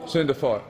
Senator Fifield.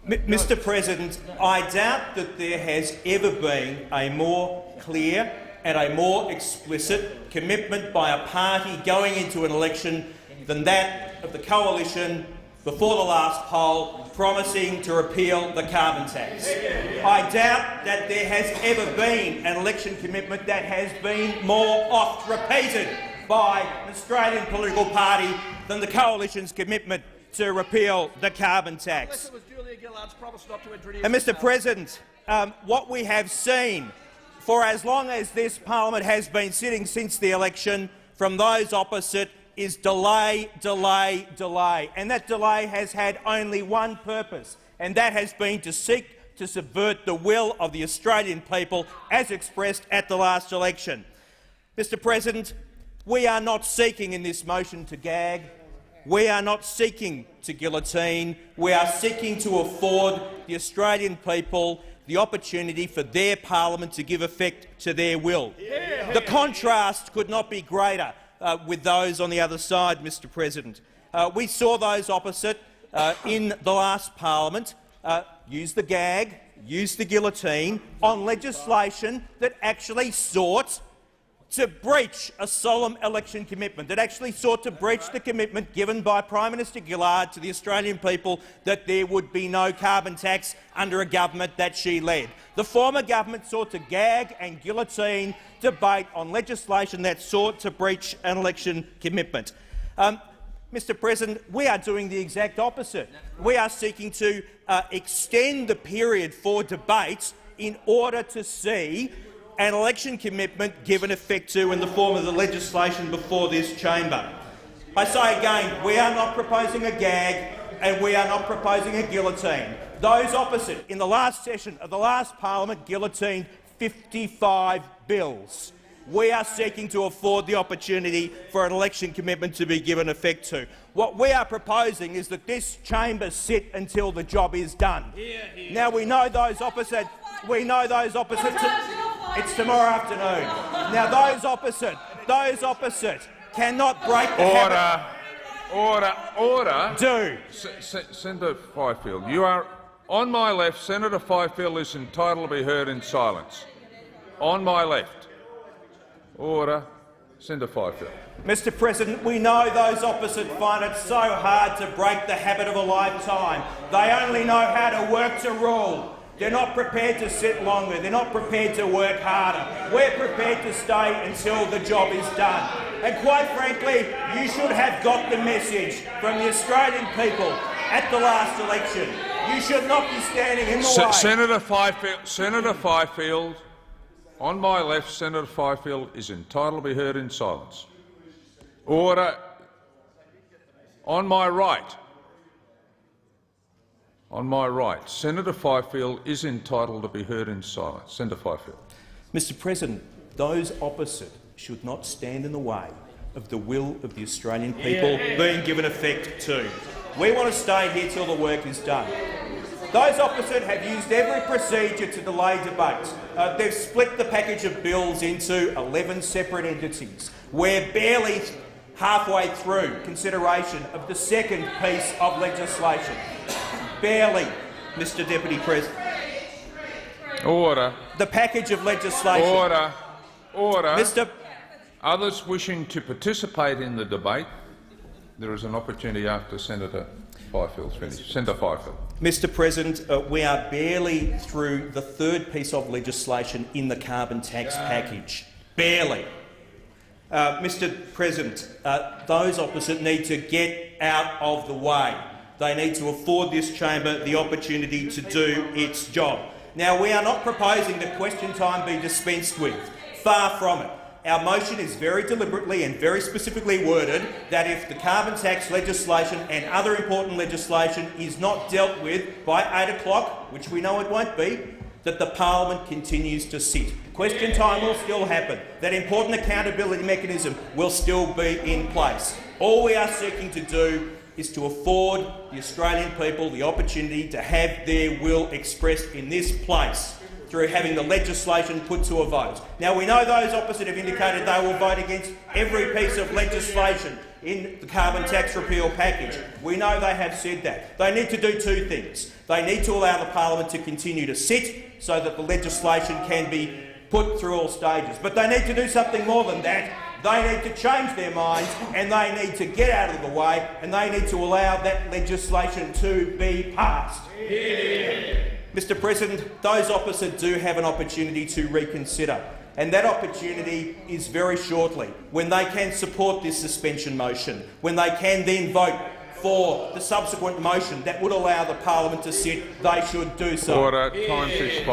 Mr. President, I doubt that there has ever been a more clear and a more explicit commitment by a party going into an election than that of the coalition before the last poll promising to repeal the carbon tax. I doubt that there has ever been an election commitment that has been more oft repeated by an Australian political party than the coalition's commitment to repeal the carbon tax. And Mr. President, what we have seen for as long as this parliament has been sitting since the election from those opposite is delay, delay, delay. And that delay has had only one purpose, and that has been to seek to subvert the will of the Australian people as expressed at the last election. Mr. President, we are not seeking in this motion to gag. We are not seeking to guillotine. We are seeking to afford the Australian people the opportunity for their parliament to give effect to their will. The contrast could not be greater with those on the other side, Mr. President. We saw those opposite in the last parliament use the gag, use the guillotine on legislation that actually sought to breach a solemn election commitment, that actually sought to breach the commitment given by Prime Minister Gillard to the Australian people that there would be no carbon tax under a government that she led. The former government sought to gag and guillotine debate on legislation that sought to breach an election commitment. Mr. President, we are doing the exact opposite. We are seeking to extend the period for debate in order to see an election commitment given effect to in the form of the legislation before this chamber. I say again, we are not proposing a gag and we are not proposing a guillotine. Those opposite in the last session of the last parliament guillotined 55 bills. We are seeking to afford the opportunity for an election commitment to be given effect to. What we are proposing is that this chamber sit until the job is done. Now we know those opposite. It's tomorrow afternoon. Now those opposite cannot break the habit. Order. Senator Fifield, you are on my left. Senator Fifield is entitled to be heard in silence. On my left. Order. Senator Fifield. Mr. President, we know those opposite find it so hard to break the habit of a lifetime. They only know how to work to rule. They're not prepared to sit longer. They're not prepared to work harder. We're prepared to stay until the job is done. And quite frankly, you should have got the message from the Australian people at the last election. You should not be standing in the way. Senator Fifield, on my left, Senator Fifield is entitled to be heard in silence. Order. On my right. On my right, Senator Fifield is entitled to be heard in silence. Senator Fifield. Mr. President, those opposite should not stand in the way of the will of the Australian people being given effect to. We want to stay here till the work is done. Those opposite have used every procedure to delay debate. They've split the package of bills into 11 separate entities. We're barely halfway through consideration of the second piece of legislation. Barely, Mr. Deputy President. Order. The package of legislation. Order. Mr. Others wishing to participate in the debate, there is an opportunity after Senator Fifield's finished. Senator Fifield. Mr. President, we are barely through the third piece of legislation in the carbon tax package. Barely. Mr. President, those opposite need to get out of the way. They need to afford this chamber the opportunity to do its job. Now, we are not proposing that question time be dispensed with. Far from it. Our motion is very deliberately and very specifically worded that if the carbon tax legislation and other important legislation is not dealt with by 8 o'clock, which we know it won't be, that the parliament continues to sit. Question time will still happen. That important accountability mechanism will still be in place. All we are seeking to do is to afford the Australian people the opportunity to have their will expressed in this place through having the legislation put to a vote. Now, we know those opposite have indicated they will vote against every piece of legislation in the carbon tax repeal package. We know they have said that. They need to do two things. They need to allow the parliament to continue to sit so that the legislation can be put through all stages. But they need to do something more than that. They need to change their minds and they need to get out of the way and they need to allow that legislation to be passed. Mr President, those opposite do have an opportunity to reconsider, and that opportunity is very shortly, when they can support this suspension motion, when they can then vote for the subsequent motion that would allow the parliament to sit. They should do so. Order. Time's expired.